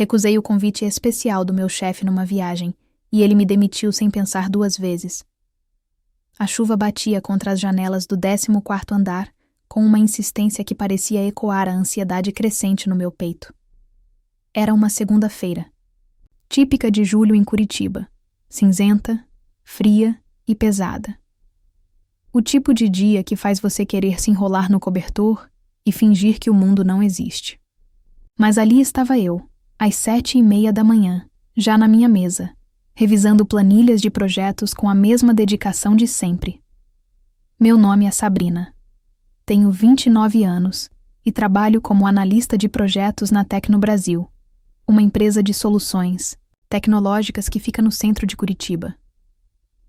Recusei o convite especial do meu chefe numa viagem e ele me demitiu sem pensar duas vezes. A chuva batia contra as janelas do 14º andar com uma insistência que parecia ecoar a ansiedade crescente no meu peito. Era uma segunda-feira, típica de julho em Curitiba, cinzenta, fria e pesada. O tipo de dia que faz você querer se enrolar no cobertor e fingir que o mundo não existe. Mas ali estava eu, às 7:30 da manhã, já na minha mesa, revisando planilhas de projetos com a mesma dedicação de sempre. Meu nome é Sabrina. Tenho 29 anos e trabalho como analista de projetos na Tecno Brasil, uma empresa de soluções tecnológicas que fica no centro de Curitiba.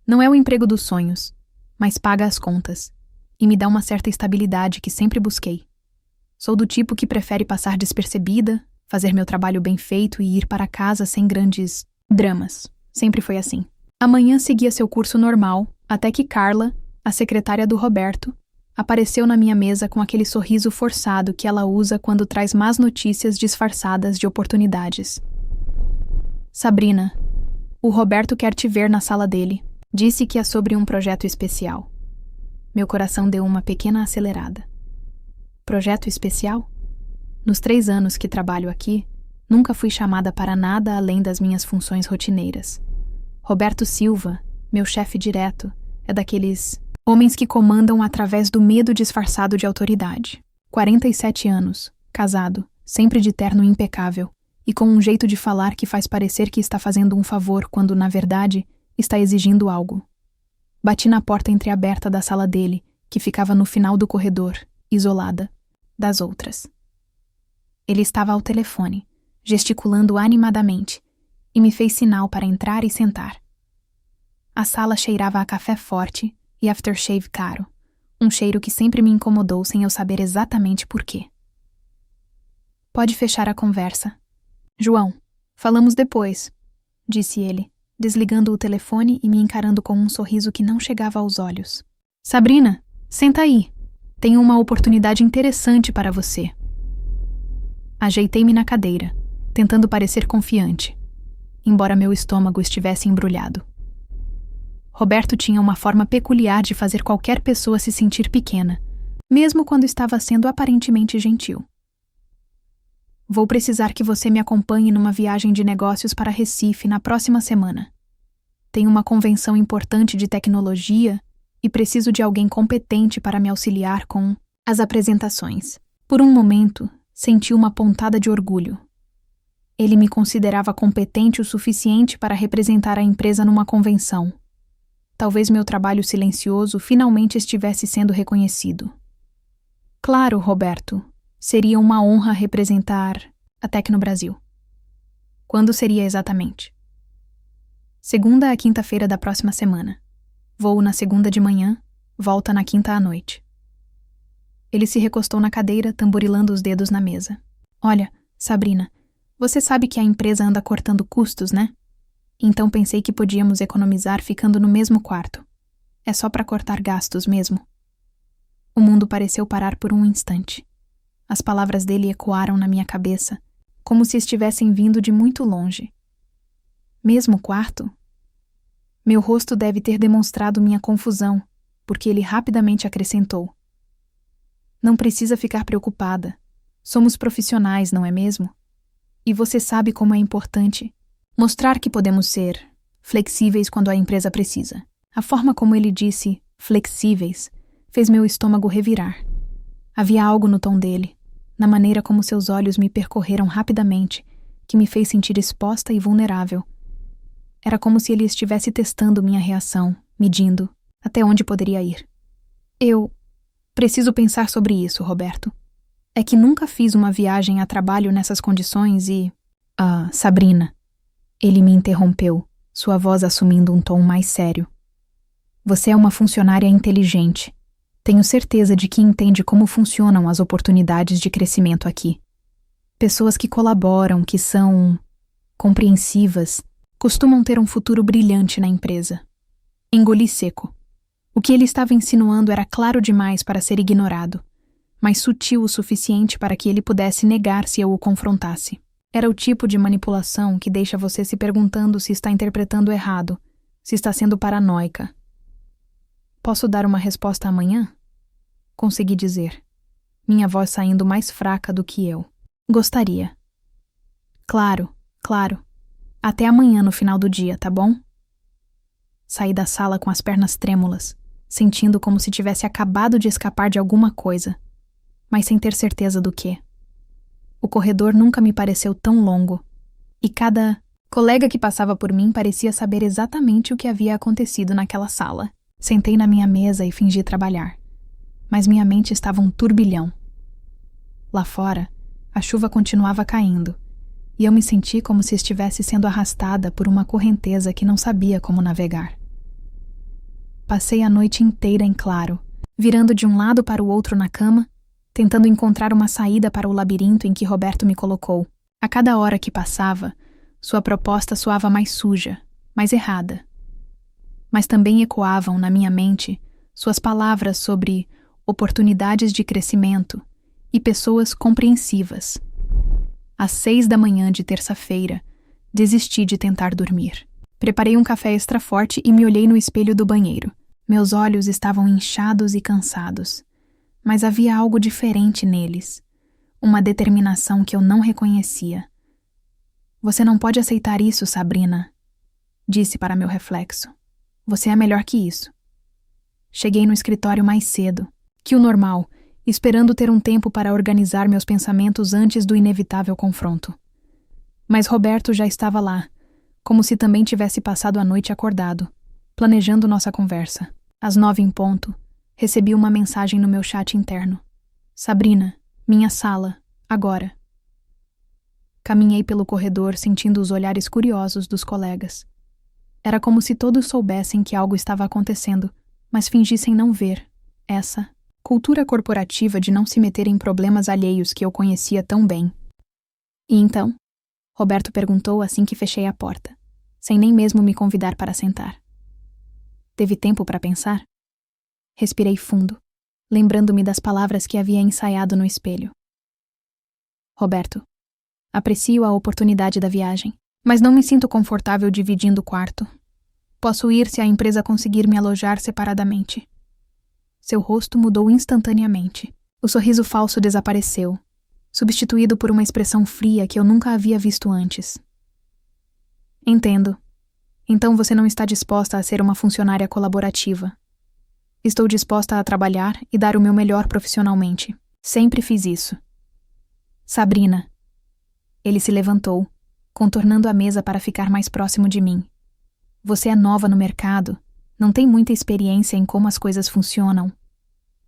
Não é o emprego dos sonhos, mas paga as contas e me dá uma certa estabilidade que sempre busquei. Sou do tipo que prefere passar despercebida, fazer meu trabalho bem feito e ir para casa sem grandes dramas. Sempre foi assim. Amanhã seguia seu curso normal, até que Carla, a secretária do Roberto, apareceu na minha mesa com aquele sorriso forçado que ela usa quando traz más notícias disfarçadas de oportunidades. Sabrina, o Roberto quer te ver na sala dele. Disse que é sobre um projeto especial. Meu coração deu uma pequena acelerada. Projeto especial? Nos 3 anos que trabalho aqui, nunca fui chamada para nada além das minhas funções rotineiras. Roberto Silva, meu chefe direto, é daqueles homens que comandam através do medo disfarçado de autoridade. 47 anos, casado, sempre de terno impecável, e com um jeito de falar que faz parecer que está fazendo um favor quando, na verdade, está exigindo algo. Bati na porta entreaberta da sala dele, que ficava no final do corredor, isolada das outras. Ele estava ao telefone, gesticulando animadamente, e me fez sinal para entrar e sentar. A sala cheirava a café forte e aftershave caro, um cheiro que sempre me incomodou sem eu saber exatamente por quê. Pode fechar a conversa. João, falamos depois, disse ele, desligando o telefone e me encarando com um sorriso que não chegava aos olhos. Sabrina, senta aí. Tenho uma oportunidade interessante para você. Ajeitei-me na cadeira, tentando parecer confiante, embora meu estômago estivesse embrulhado. Roberto tinha uma forma peculiar de fazer qualquer pessoa se sentir pequena, mesmo quando estava sendo aparentemente gentil. Vou precisar que você me acompanhe numa viagem de negócios para Recife na próxima semana. Tenho uma convenção importante de tecnologia e preciso de alguém competente para me auxiliar com as apresentações. Por um momento, senti uma pontada de orgulho. Ele me considerava competente o suficiente para representar a empresa numa convenção. Talvez meu trabalho silencioso finalmente estivesse sendo reconhecido. Claro, Roberto, seria uma honra representar a Tecno Brasil. Quando seria exatamente? Segunda a quinta-feira da próxima semana. Voo na segunda de manhã, volta na quinta à noite. Ele se recostou na cadeira, tamborilando os dedos na mesa. Olha, Sabrina, você sabe que a empresa anda cortando custos, né? Então pensei que podíamos economizar ficando no mesmo quarto. É só para cortar gastos mesmo. O mundo pareceu parar por um instante. As palavras dele ecoaram na minha cabeça, como se estivessem vindo de muito longe. Mesmo quarto? Meu rosto deve ter demonstrado minha confusão, porque ele rapidamente acrescentou. Não precisa ficar preocupada. Somos profissionais, não é mesmo? E você sabe como é importante mostrar que podemos ser flexíveis quando a empresa precisa. A forma como ele disse flexíveis fez meu estômago revirar. Havia algo no tom dele, na maneira como seus olhos me percorreram rapidamente, que me fez sentir exposta e vulnerável. Era como se ele estivesse testando minha reação, medindo até onde poderia ir. Eu preciso pensar sobre isso, Roberto. É que nunca fiz uma viagem a trabalho nessas condições e... Sabrina. Ele me interrompeu, sua voz assumindo um tom mais sério. Você é uma funcionária inteligente. Tenho certeza de que entende como funcionam as oportunidades de crescimento aqui. Pessoas que colaboram, que são compreensivas, costumam ter um futuro brilhante na empresa. Engoli seco. O que ele estava insinuando era claro demais para ser ignorado, mas sutil o suficiente para que ele pudesse negar se eu o confrontasse. Era o tipo de manipulação que deixa você se perguntando se está interpretando errado, se está sendo paranoica. Posso dar uma resposta amanhã? Consegui dizer, minha voz saindo mais fraca do que eu. Gostaria. Claro, claro. Até amanhã no final do dia, tá bom? Saí da sala com as pernas trêmulas, sentindo como se tivesse acabado de escapar de alguma coisa, mas sem ter certeza do quê. O corredor nunca me pareceu tão longo, e cada colega que passava por mim parecia saber exatamente o que havia acontecido naquela sala. Sentei na minha mesa e fingi trabalhar, mas minha mente estava um turbilhão. Lá fora, a chuva continuava caindo, e eu me senti como se estivesse sendo arrastada por uma correnteza que não sabia como navegar. Passei a noite inteira em claro, virando de um lado para o outro na cama, tentando encontrar uma saída para o labirinto em que Roberto me colocou. A cada hora que passava, sua proposta soava mais suja, mais errada. Mas também ecoavam na minha mente suas palavras sobre oportunidades de crescimento e pessoas compreensivas. Às 6 da manhã de terça-feira, desisti de tentar dormir. Preparei um café extra forte e me olhei no espelho do banheiro. Meus olhos estavam inchados e cansados, mas havia algo diferente neles, uma determinação que eu não reconhecia. Você não pode aceitar isso, Sabrina, disse para meu reflexo. Você é melhor que isso. Cheguei no escritório mais cedo que o normal, esperando ter um tempo para organizar meus pensamentos antes do inevitável confronto. Mas Roberto já estava lá, como se também tivesse passado a noite acordado, planejando nossa conversa. Às 9 em ponto, recebi uma mensagem no meu chat interno. Sabrina, minha sala, agora. Caminhei pelo corredor sentindo os olhares curiosos dos colegas. Era como se todos soubessem que algo estava acontecendo, mas fingissem não ver essa cultura corporativa de não se meter em problemas alheios que eu conhecia tão bem. E então? Roberto perguntou assim que fechei a porta, sem nem mesmo me convidar para sentar. Teve tempo para pensar? Respirei fundo, lembrando-me das palavras que havia ensaiado no espelho. Roberto, aprecio a oportunidade da viagem, mas não me sinto confortável dividindo o quarto. Posso ir se a empresa conseguir me alojar separadamente. Seu rosto mudou instantaneamente. O sorriso falso desapareceu, substituído por uma expressão fria que eu nunca havia visto antes. Entendo. Então você não está disposta a ser uma funcionária colaborativa. Estou disposta a trabalhar e dar o meu melhor profissionalmente. Sempre fiz isso. Sabrina. Ele se levantou, contornando a mesa para ficar mais próximo de mim. Você é nova no mercado, não tem muita experiência em como as coisas funcionam.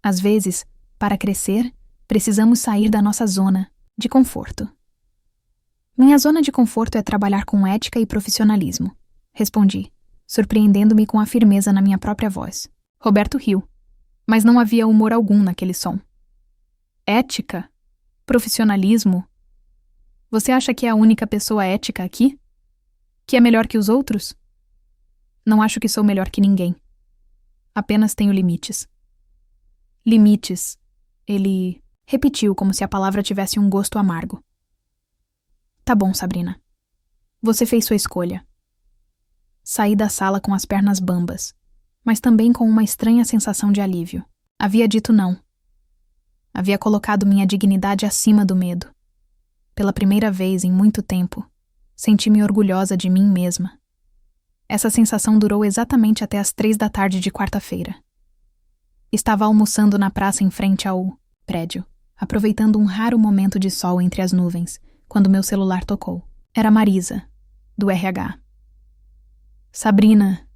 Às vezes, para crescer, precisamos sair da nossa zona de conforto. Minha zona de conforto é trabalhar com ética e profissionalismo, respondi, surpreendendo-me com a firmeza na minha própria voz. Roberto riu, mas não havia humor algum naquele som. Ética? Profissionalismo? Você acha que é a única pessoa ética aqui? Que é melhor que os outros? Não acho que sou melhor que ninguém. Apenas tenho limites. Limites. Ele repetiu como se a palavra tivesse um gosto amargo. Tá bom, Sabrina. Você fez sua escolha. Saí da sala com as pernas bambas, mas também com uma estranha sensação de alívio. Havia dito não. Havia colocado minha dignidade acima do medo. Pela primeira vez em muito tempo, senti-me orgulhosa de mim mesma. Essa sensação durou exatamente até as 3 da tarde de quarta-feira. Estava almoçando na praça em frente ao prédio, aproveitando um raro momento de sol entre as nuvens, quando meu celular tocou. Era Marisa, do RH. Sabrina,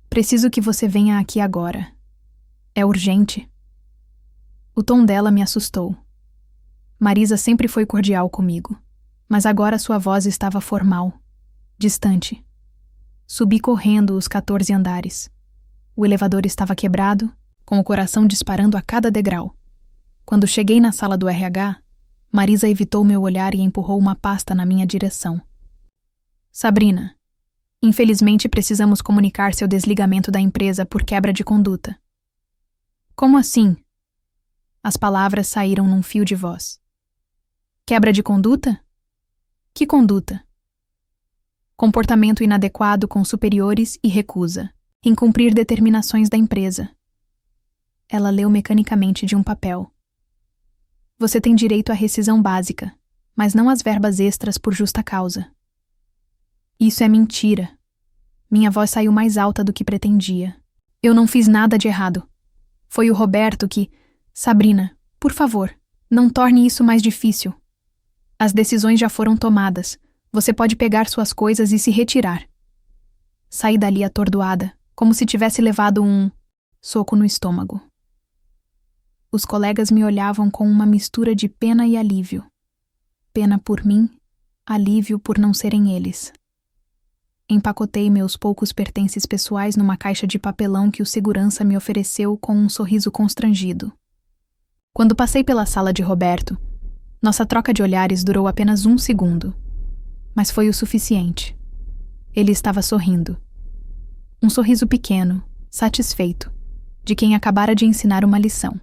preciso que você venha aqui agora. É urgente. O tom dela me assustou. Marisa sempre foi cordial comigo, mas agora sua voz estava formal, distante. Subi correndo os 14 andares. O elevador estava quebrado, com o coração disparando a cada degrau. Quando cheguei na sala do RH, Marisa evitou meu olhar e empurrou uma pasta na minha direção. Sabrina, infelizmente precisamos comunicar seu desligamento da empresa por quebra de conduta. Como assim? As palavras saíram num fio de voz. Quebra de conduta? Que conduta? Comportamento inadequado com superiores e recusa. Incumprir determinações da empresa. Ela leu mecanicamente de um papel. Você tem direito à rescisão básica, mas não às verbas extras por justa causa. Isso é mentira. Minha voz saiu mais alta do que pretendia. Eu não fiz nada de errado. Foi o Roberto que... Sabrina, por favor, não torne isso mais difícil. As decisões já foram tomadas. Você pode pegar suas coisas e se retirar. Saí dali atordoada, como se tivesse levado um soco no estômago. Os colegas me olhavam com uma mistura de pena e alívio. Pena por mim, alívio por não serem eles. Empacotei meus poucos pertences pessoais numa caixa de papelão que o segurança me ofereceu com um sorriso constrangido. Quando passei pela sala de Roberto, nossa troca de olhares durou apenas 1 segundo. Mas foi o suficiente. Ele estava sorrindo. Um sorriso pequeno, satisfeito, de quem acabara de ensinar uma lição.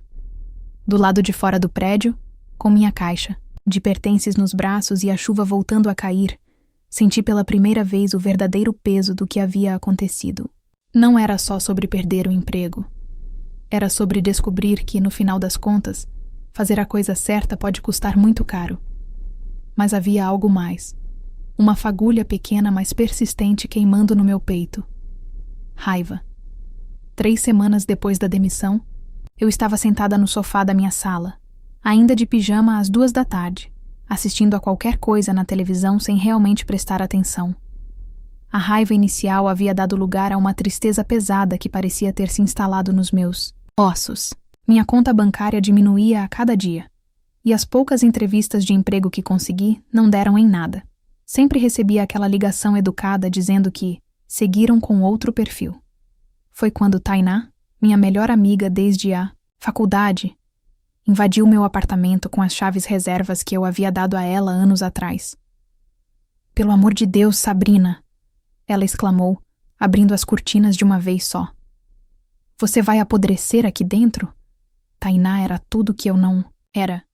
Do lado de fora do prédio, com minha caixa, de pertences nos braços e a chuva voltando a cair, senti pela primeira vez o verdadeiro peso do que havia acontecido. Não era só sobre perder o emprego. Era sobre descobrir que, no final das contas, fazer a coisa certa pode custar muito caro. Mas havia algo mais. Uma fagulha pequena, mas persistente, queimando no meu peito. Raiva. 3 semanas depois da demissão, eu estava sentada no sofá da minha sala, ainda de pijama às 2 da tarde, assistindo a qualquer coisa na televisão sem realmente prestar atenção. A raiva inicial havia dado lugar a uma tristeza pesada que parecia ter se instalado nos meus ossos. Minha conta bancária diminuía a cada dia, e as poucas entrevistas de emprego que consegui não deram em nada. Sempre recebia aquela ligação educada dizendo que seguiram com outro perfil. Foi quando Tainá, minha melhor amiga desde a faculdade, invadiu meu apartamento com as chaves reservas que eu havia dado a ela anos atrás. "Pelo amor de Deus, Sabrina!" ela exclamou, abrindo as cortinas de uma vez só. "Você vai apodrecer aqui dentro?" Tainá era tudo que eu não era.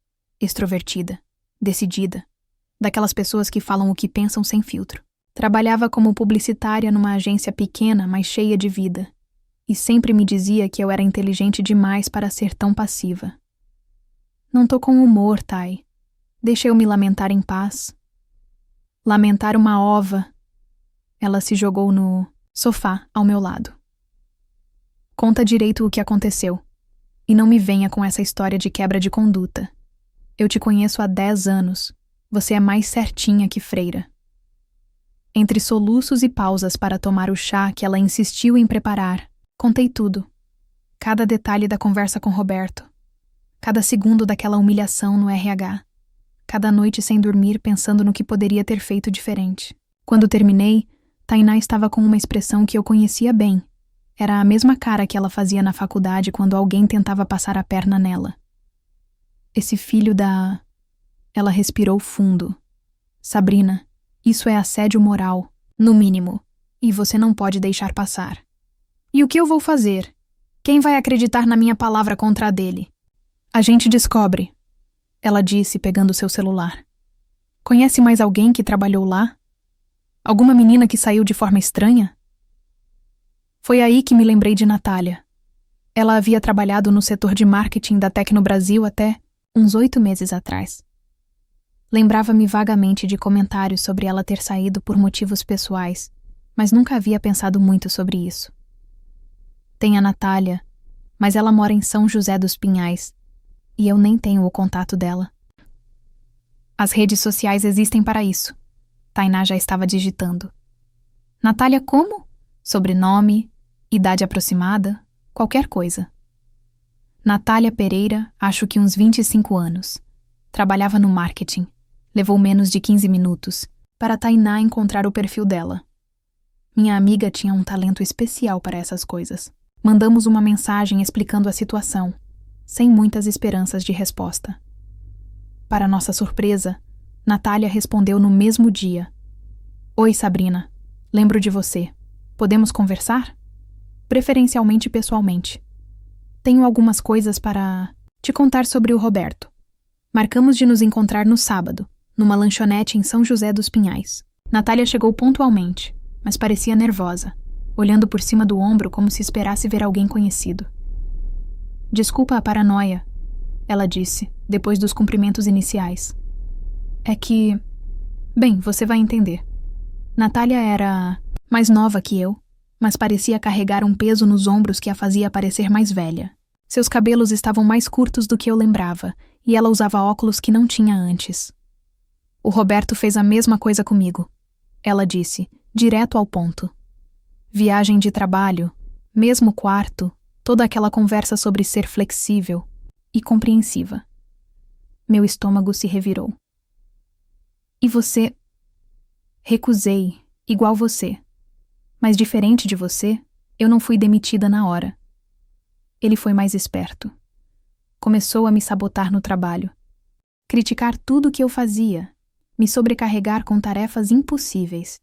Extrovertida, decidida, daquelas pessoas que falam o que pensam sem filtro. Trabalhava como publicitária numa agência pequena, mas cheia de vida, e sempre me dizia que eu era inteligente demais para ser tão passiva. "Não tô com humor, Tai. Deixa eu me lamentar em paz." Lamentar uma ova. Ela se jogou no sofá ao meu lado. "Conta direito o que aconteceu. E não me venha com essa história de quebra de conduta. Eu te conheço há 10 anos. Você é mais certinha que freira." Entre soluços e pausas para tomar o chá que ela insistiu em preparar, contei tudo. Cada detalhe da conversa com Roberto. Cada segundo daquela humilhação no RH. Cada noite sem dormir pensando no que poderia ter feito diferente. Quando terminei, Tainá estava com uma expressão que eu conhecia bem. Era a mesma cara que ela fazia na faculdade quando alguém tentava passar a perna nela. "Esse filho da..." Ela respirou fundo. "Sabrina, isso é assédio moral, no mínimo, e você não pode deixar passar." "E o que eu vou fazer? Quem vai acreditar na minha palavra contra a dele?" "A gente descobre," ela disse, pegando seu celular. "Conhece mais alguém que trabalhou lá? Alguma menina que saiu de forma estranha?" Foi aí que me lembrei de Natália. Ela havia trabalhado no setor de marketing da Tecno Brasil até uns 8 meses atrás. Lembrava-me vagamente de comentários sobre ela ter saído por motivos pessoais, mas nunca havia pensado muito sobre isso. Tem a Natália, mas ela mora em São José dos Pinhais, e eu nem tenho o contato dela. As redes sociais existem para isso. Tainá já estava digitando. Natália como? Sobrenome, idade aproximada, qualquer coisa. Natália Pereira, acho que uns 25 anos. Trabalhava no marketing. Levou menos de 15 minutos para Tainá encontrar o perfil dela. Minha amiga tinha um talento especial para essas coisas. Mandamos uma mensagem explicando a situação, sem muitas esperanças de resposta. Para nossa surpresa, Natália respondeu no mesmo dia. "Oi, Sabrina. Lembro de você. Podemos conversar? Preferencialmente pessoalmente. Tenho algumas coisas para te contar sobre o Roberto. Marcamos de nos encontrar no sábado, numa lanchonete em São José dos Pinhais. Natália chegou pontualmente, mas parecia nervosa, olhando por cima do ombro como se esperasse ver alguém conhecido. Desculpa a paranoia, ela disse, depois dos cumprimentos iniciais. É que... Bem, você vai entender. Natália era mais nova que eu, mas parecia carregar um peso nos ombros que a fazia parecer mais velha. Seus cabelos estavam mais curtos do que eu lembrava, e ela usava óculos que não tinha antes. O Roberto fez a mesma coisa comigo, ela disse, direto ao ponto. Viagem de trabalho, mesmo quarto, toda aquela conversa sobre ser flexível e compreensiva. Meu estômago se revirou. E você... Recusei, igual você. Mas diferente de você, eu não fui demitida na hora. Ele foi mais esperto. Começou a me sabotar no trabalho. Criticar tudo o que eu fazia, me sobrecarregar com tarefas impossíveis.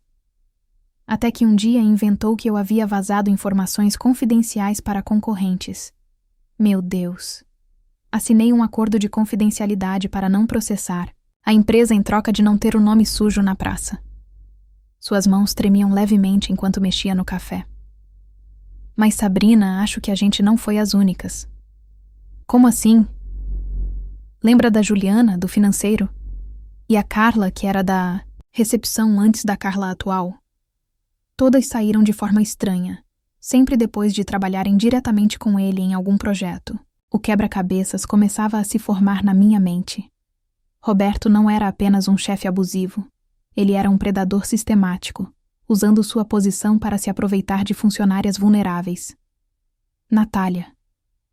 Até que um dia inventou que eu havia vazado informações confidenciais para concorrentes. Meu Deus! Assinei um acordo de confidencialidade para não processar a empresa em troca de não ter o nome sujo na praça. Suas mãos tremiam levemente enquanto mexia no café. Mas Sabrina, acho que a gente não foi as únicas. Como assim? Lembra da Juliana, do financeiro? E a Carla, que era da recepção antes da Carla atual? Todas saíram de forma estranha, sempre depois de trabalharem diretamente com ele em algum projeto. O quebra-cabeças começava a se formar na minha mente. Roberto não era apenas um chefe abusivo. Ele era um predador sistemático, usando sua posição para se aproveitar de funcionárias vulneráveis. Natália,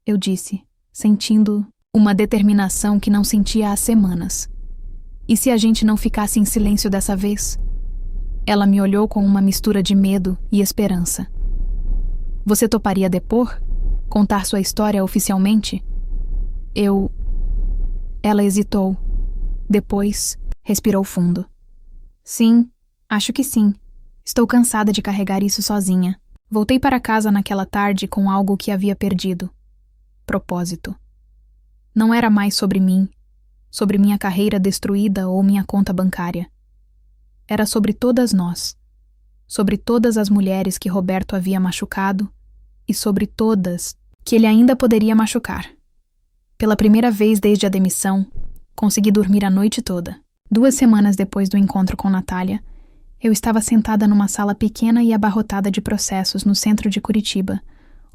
eu disse, sentindo uma determinação que não sentia há semanas. E se a gente não ficasse em silêncio dessa vez? Ela me olhou com uma mistura de medo e esperança. Você toparia depor? Contar sua história oficialmente? Ela hesitou. Depois, respirou fundo. Sim, acho que sim. Estou cansada de carregar isso sozinha. Voltei para casa naquela tarde com algo que havia perdido. Propósito. Não era mais sobre mim, sobre minha carreira destruída ou minha conta bancária. Era sobre todas nós, sobre todas as mulheres que Roberto havia machucado e sobre todas que ele ainda poderia machucar. Pela primeira vez desde a demissão, consegui dormir a noite toda. 2 semanas depois do encontro com Natália, eu estava sentada numa sala pequena e abarrotada de processos no centro de Curitiba,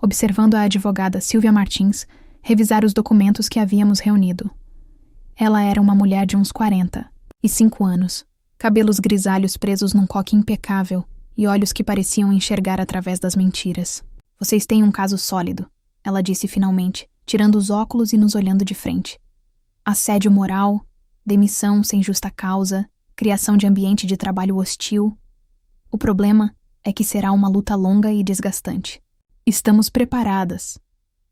observando a advogada Silvia Martins revisar os documentos que havíamos reunido. Ela era uma mulher de uns 45 anos, cabelos grisalhos presos num coque impecável e olhos que pareciam enxergar através das mentiras. Vocês têm um caso sólido, ela disse finalmente, tirando os óculos e nos olhando de frente. Assédio moral, demissão sem justa causa, criação de ambiente de trabalho hostil. O problema é que será uma luta longa e desgastante. Estamos preparadas,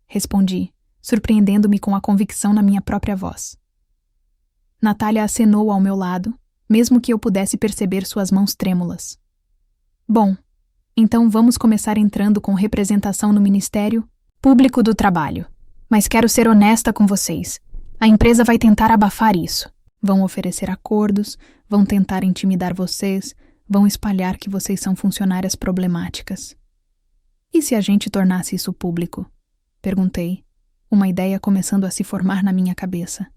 respondi, surpreendendo-me com a convicção na minha própria voz. Natália acenou ao meu lado, mesmo que eu pudesse perceber suas mãos trêmulas. Bom, então vamos começar entrando com representação no Ministério Público do Trabalho. Mas quero ser honesta com vocês. A empresa vai tentar abafar isso. Vão oferecer acordos, vão tentar intimidar vocês, vão espalhar que vocês são funcionárias problemáticas. E se a gente tornasse isso público? Perguntei, uma ideia começando a se formar na minha cabeça.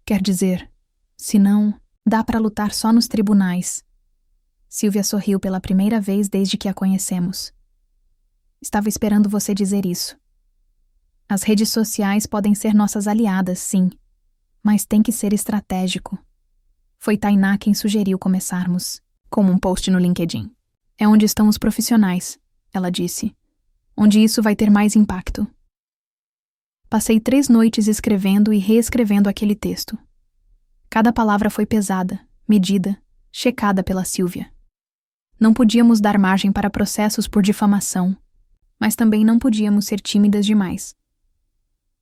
Quer dizer, se não, dá para lutar só nos tribunais. Silvia sorriu pela primeira vez desde que a conhecemos. Estava esperando você dizer isso. As redes sociais podem ser nossas aliadas, sim, mas tem que ser estratégico. Foi Tainá quem sugeriu começarmos, como um post no LinkedIn. É onde estão os profissionais, ela disse, onde isso vai ter mais impacto. Passei 3 noites escrevendo e reescrevendo aquele texto. Cada palavra foi pesada, medida, checada pela Silvia. Não podíamos dar margem para processos por difamação, mas também não podíamos ser tímidas demais.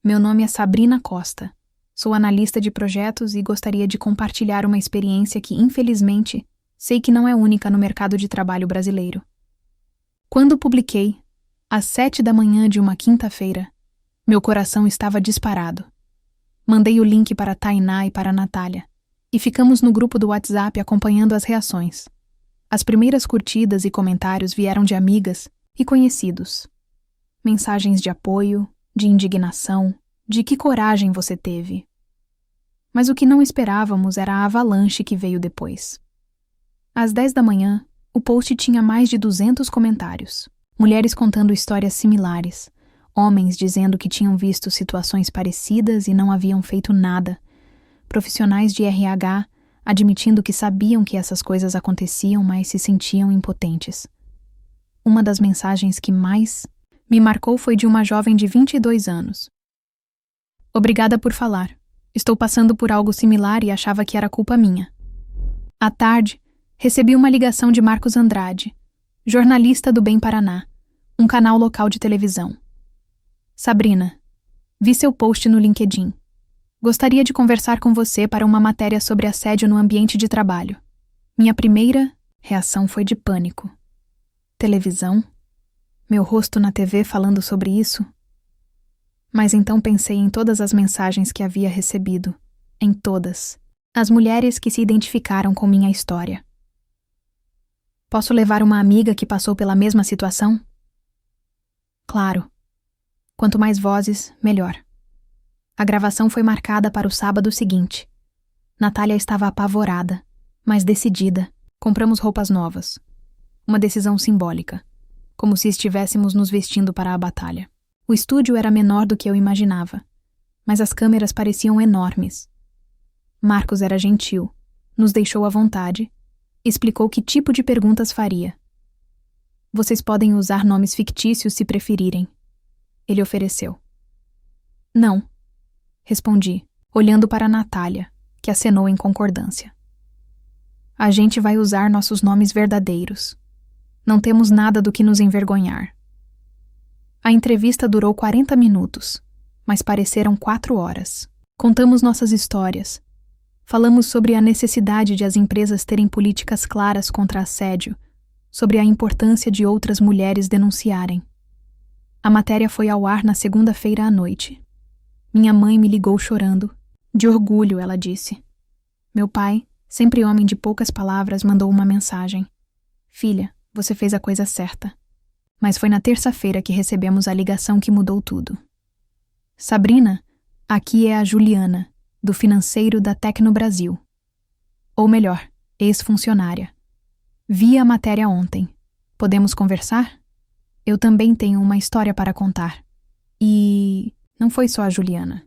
Meu nome é Sabrina Costa. Sou analista de projetos e gostaria de compartilhar uma experiência que, infelizmente, sei que não é única no mercado de trabalho brasileiro. Quando publiquei, às 7 da manhã de uma quinta-feira, meu coração estava disparado. Mandei o link para Tainá e para Natália. e ficamos no grupo do WhatsApp acompanhando as reações. As primeiras curtidas e comentários vieram de amigas e conhecidos. Mensagens de apoio, de indignação, de que coragem você teve. Mas o que não esperávamos era a avalanche que veio depois. Às 10 da manhã, o post tinha mais de 200 comentários. Mulheres contando histórias similares, homens dizendo que tinham visto situações parecidas e não haviam feito nada, profissionais de RH admitindo que sabiam que essas coisas aconteciam, mas se sentiam impotentes. Uma das mensagens que mais me marcou foi de uma jovem de 22 anos. Obrigada por falar. Estou passando por algo similar e achava que era culpa minha. À tarde, recebi uma ligação de Marcos Andrade, jornalista do Bem Paraná, um canal local de televisão. Sabrina, vi seu post no LinkedIn. Gostaria de conversar com você para uma matéria sobre assédio no ambiente de trabalho. Minha primeira reação foi de pânico. Televisão? Meu rosto na TV falando sobre isso? Mas então pensei em todas as mensagens que havia recebido. Em todas. As mulheres que se identificaram com minha história. Posso levar uma amiga que passou pela mesma situação? Claro. Quanto mais vozes, melhor. A gravação foi marcada para o sábado seguinte. Natália estava apavorada, mas decidida. Compramos roupas novas. Uma decisão simbólica. Como se estivéssemos nos vestindo para a batalha. O estúdio era menor do que eu imaginava, mas as câmeras pareciam enormes. Marcos era gentil, nos deixou à vontade, explicou que tipo de perguntas faria. Vocês podem usar nomes fictícios se preferirem. Ele ofereceu. Não, respondi, olhando para Natália, que acenou em concordância. A gente vai usar nossos nomes verdadeiros. Não temos nada do que nos envergonhar. A entrevista durou 40 minutos, mas pareceram 4 horas. Contamos nossas histórias. Falamos sobre a necessidade de as empresas terem políticas claras contra assédio, sobre a importância de outras mulheres denunciarem. A matéria foi ao ar na segunda-feira à noite. Minha mãe me ligou chorando. De orgulho, ela disse. Meu pai, sempre homem de poucas palavras, mandou uma mensagem. Filha, você fez a coisa certa. Mas foi na terça-feira que recebemos a ligação que mudou tudo. Sabrina, aqui é a Juliana, do financeiro da Tecno Brasil. Ou melhor, ex-funcionária. Vi a matéria ontem. Podemos conversar? Eu também tenho uma história para contar. E não foi só a Juliana.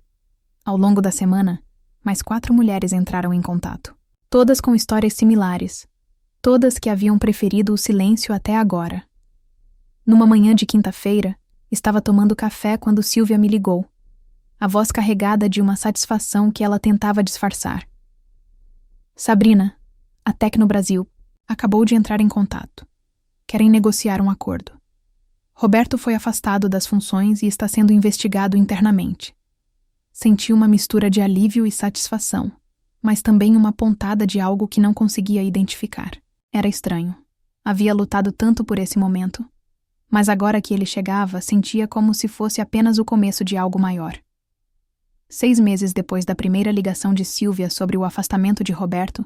Ao longo da semana, mais 4 mulheres entraram em contato. Todas com histórias similares. Todas que haviam preferido o silêncio até agora. Numa manhã de quinta-feira, estava tomando café quando Silvia me ligou, a voz carregada de uma satisfação que ela tentava disfarçar. Sabrina, a Tecno Brasil, acabou de entrar em contato. Querem negociar um acordo. Roberto foi afastado das funções e está sendo investigado internamente. Senti uma mistura de alívio e satisfação, mas também uma pontada de algo que não conseguia identificar. Era estranho. Havia lutado tanto por esse momento. Mas agora que ele chegava, sentia como se fosse apenas o começo de algo maior. 6 meses depois da primeira ligação de Silvia sobre o afastamento de Roberto,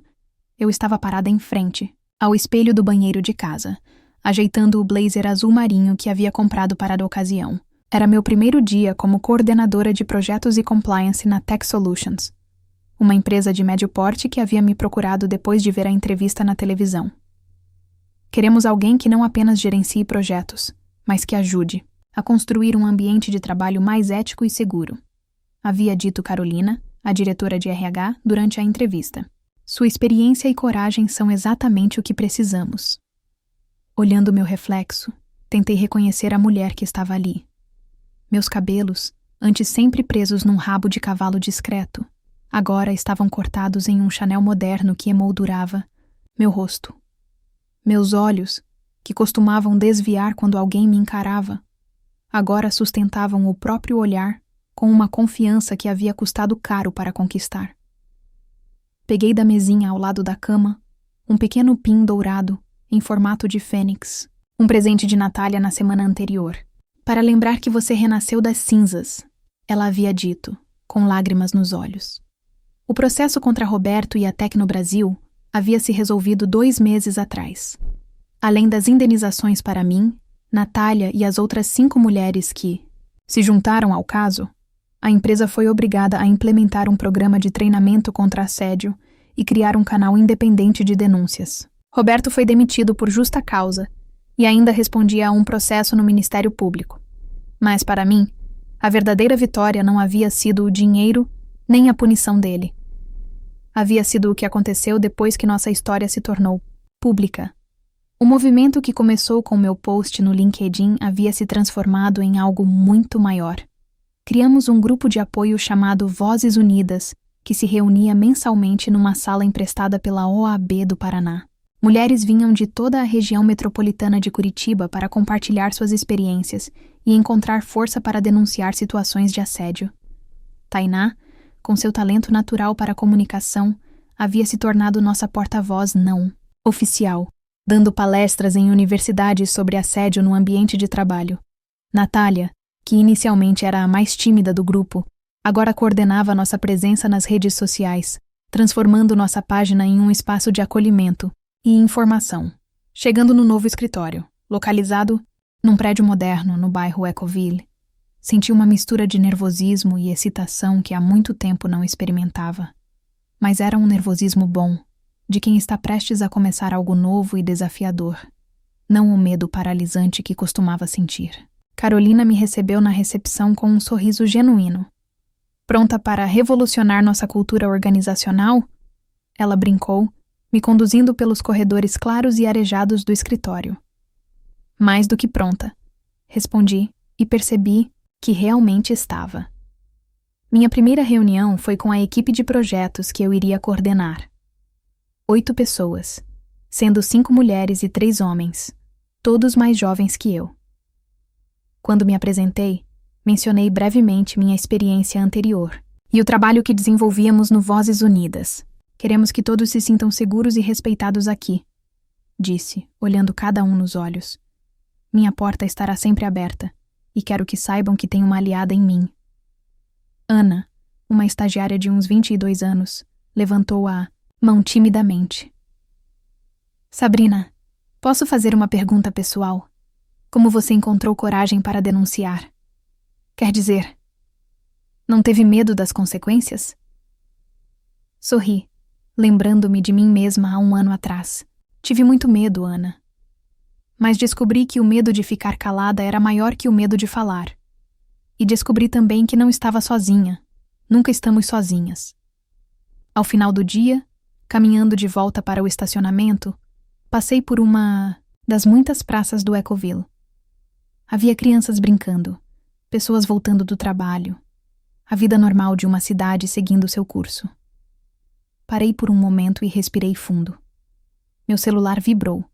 eu estava parada em frente, ao espelho do banheiro de casa, ajeitando o blazer azul marinho que havia comprado para a ocasião. Era meu primeiro dia como coordenadora de projetos e compliance na Tech Solutions, uma empresa de médio porte que havia me procurado depois de ver a entrevista na televisão. Queremos alguém que não apenas gerencie projetos, mas que ajude a construir um ambiente de trabalho mais ético e seguro. Havia dito Carolina, a diretora de RH, durante a entrevista. Sua experiência e coragem são exatamente o que precisamos. Olhando meu reflexo, tentei reconhecer a mulher que estava ali. Meus cabelos, antes sempre presos num rabo de cavalo discreto, agora estavam cortados em um Chanel moderno que emoldurava meu rosto. Meus olhos, que costumavam desviar quando alguém me encarava, agora sustentavam o próprio olhar com uma confiança que havia custado caro para conquistar. Peguei da mesinha ao lado da cama um pequeno pin dourado em formato de fênix, um presente de Natália na semana anterior. Para lembrar que você renasceu das cinzas, ela havia dito, com lágrimas nos olhos. O processo contra Roberto e a Tecnobrasil havia se resolvido 2 meses atrás. Além das indenizações para mim, Natália e as outras 5 mulheres que se juntaram ao caso, a empresa foi obrigada a implementar um programa de treinamento contra assédio e criar um canal independente de denúncias. Roberto foi demitido por justa causa e ainda respondia a um processo no Ministério Público. Mas, para mim, a verdadeira vitória não havia sido o dinheiro nem a punição dele. Havia sido o que aconteceu depois que nossa história se tornou pública. O movimento que começou com meu post no LinkedIn havia se transformado em algo muito maior. Criamos um grupo de apoio chamado Vozes Unidas, que se reunia mensalmente numa sala emprestada pela OAB do Paraná. Mulheres vinham de toda a região metropolitana de Curitiba para compartilhar suas experiências e encontrar força para denunciar situações de assédio. Tainá, com seu talento natural para a comunicação, havia se tornado nossa porta-voz não oficial, dando palestras em universidades sobre assédio no ambiente de trabalho. Natália, que inicialmente era a mais tímida do grupo, agora coordenava nossa presença nas redes sociais, transformando nossa página em um espaço de acolhimento e informação. Chegando no novo escritório, localizado num prédio moderno no bairro Ecoville, senti uma mistura de nervosismo e excitação que há muito tempo não experimentava. Mas era um nervosismo bom, de quem está prestes a começar algo novo e desafiador, não o medo paralisante que costumava sentir. Carolina me recebeu na recepção com um sorriso genuíno. Pronta para revolucionar nossa cultura organizacional? Ela brincou, me conduzindo pelos corredores claros e arejados do escritório. Mais do que pronta, respondi e percebi que realmente estava. Minha primeira reunião foi com a equipe de projetos que eu iria coordenar. 8 pessoas, sendo 5 mulheres e 3 homens, todos mais jovens que eu. Quando me apresentei, mencionei brevemente minha experiência anterior e o trabalho que desenvolvíamos no Vozes Unidas. Queremos que todos se sintam seguros e respeitados aqui, disse, olhando cada um nos olhos. Minha porta estará sempre aberta e quero que saibam que tenho uma aliada em mim. Ana, uma estagiária de uns 22 anos, levantou a mão timidamente. Sabrina, posso fazer uma pergunta pessoal? Como você encontrou coragem para denunciar? Quer dizer, não teve medo das consequências? Sorri, lembrando-me de mim mesma há 1 ano atrás. Tive muito medo, Ana. Mas descobri que o medo de ficar calada era maior que o medo de falar. E descobri também que não estava sozinha. Nunca estamos sozinhas. Ao final do dia, caminhando de volta para o estacionamento, passei por uma das muitas praças do Ecoville. Havia crianças brincando, pessoas voltando do trabalho, a vida normal de uma cidade seguindo seu curso. Parei por um momento e respirei fundo. Meu celular vibrou.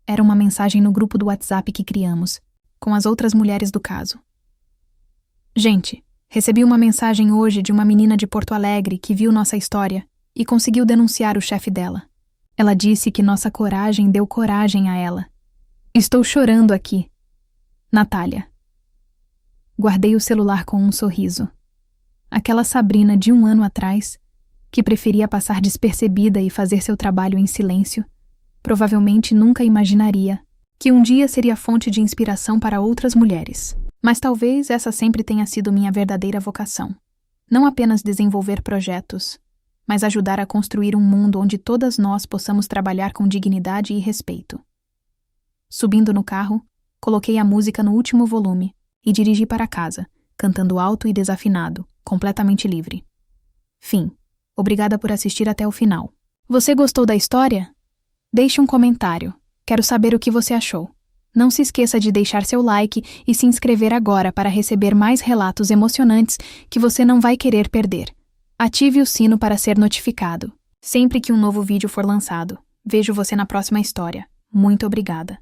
Era uma mensagem no grupo do WhatsApp que criamos, com as outras mulheres do caso. Gente, recebi uma mensagem hoje de uma menina de Porto Alegre que viu nossa história e conseguiu denunciar o chefe dela. Ela disse que nossa coragem deu coragem a ela. Estou chorando aqui. Natália. Guardei o celular com um sorriso. Aquela Sabrina de 1 ano atrás, que preferia passar despercebida e fazer seu trabalho em silêncio, provavelmente nunca imaginaria que um dia seria fonte de inspiração para outras mulheres. Mas talvez essa sempre tenha sido minha verdadeira vocação. Não apenas desenvolver projetos, mas ajudar a construir um mundo onde todas nós possamos trabalhar com dignidade e respeito. Subindo no carro, coloquei a música no último volume e dirigi para casa, cantando alto e desafinado, completamente livre. Fim. Obrigada por assistir até o final. Você gostou da história? Deixe um comentário. Quero saber o que você achou. Não se esqueça de deixar seu like e se inscrever agora para receber mais relatos emocionantes que você não vai querer perder. Ative o sino para ser notificado sempre que um novo vídeo for lançado. Vejo você na próxima história. Muito obrigada.